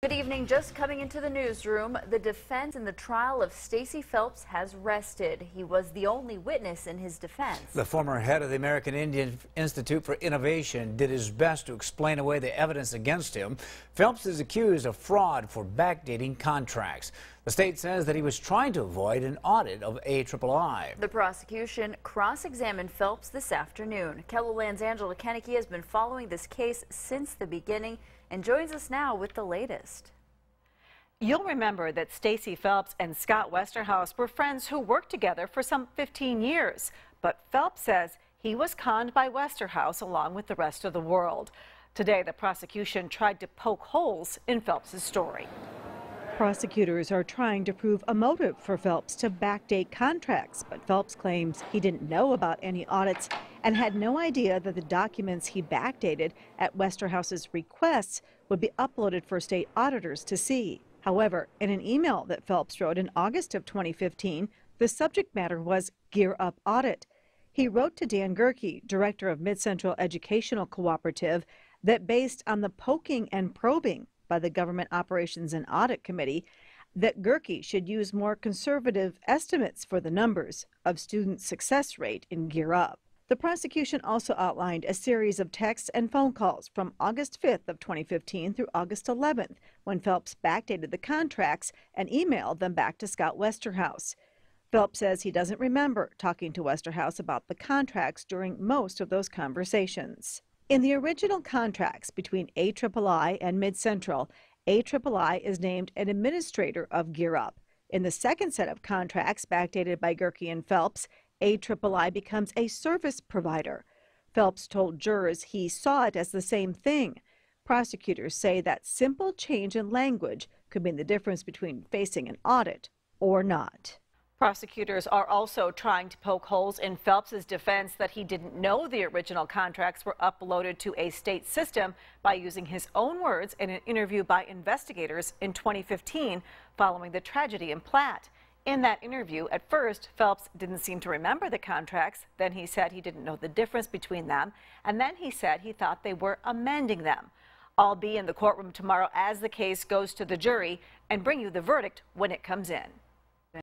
Good evening. Just coming into the newsroom, the defense in the trial of Stacey Phelps has rested. He was the only witness in his defense. The former head of the American Indian Institute for Innovation did his best to explain away the evidence against him. Phelps is accused of fraud for backdating contracts. The state says that he was trying to avoid an audit of AIII. The prosecution cross-examined Phelps this afternoon. KELOLAND's Angela Kennecke has been following this case since the beginning and joins us now with the latest. You'll remember that Stacey Phelps and Scott Westerhouse were friends who worked together for some 15 years. But Phelps says he was conned by Westerhouse along with the rest of the world. Today, the prosecution tried to poke holes in Phelps' story. Prosecutors are trying to prove a motive for Phelps to backdate contracts, but Phelps claims he didn't know about any audits and had no idea that the documents he backdated at Westerhouse's requests would be uploaded for state auditors to see. However, in an email that Phelps wrote in August of 2015, the subject matter was Gear Up Audit. He wrote to Dan Gerke, director of Mid-Central Educational Cooperative, that based on the poking and probing by the Government Operations and Audit Committee, that Gerke should use more conservative estimates for the numbers of student success rate in Gear Up. The prosecution also outlined a series of texts and phone calls from August 5th of 2015 through August 11th, when Phelps backdated the contracts and emailed them back to Scott Westerhouse. Phelps says he doesn't remember talking to Westerhouse about the contracts during most of those conversations. In the original contracts between AIII and Mid-Central, AIII is named an administrator of Gear Up. In the second set of contracts backdated by Gerke and Phelps, AIII becomes a service provider. Phelps told jurors he saw it as the same thing. Prosecutors say that simple change in language could mean the difference between facing an audit or not. Prosecutors are also trying to poke holes in Phelps' defense that he didn't know the original contracts were uploaded to a state system by using his own words in an interview by investigators in 2015 following the tragedy in Platte. In that interview, at first, Phelps didn't seem to remember the contracts. Then he said he didn't know the difference between them. And then he said he thought they were amending them. I'll be in the courtroom tomorrow as the case goes to the jury and bring you the verdict when it comes in.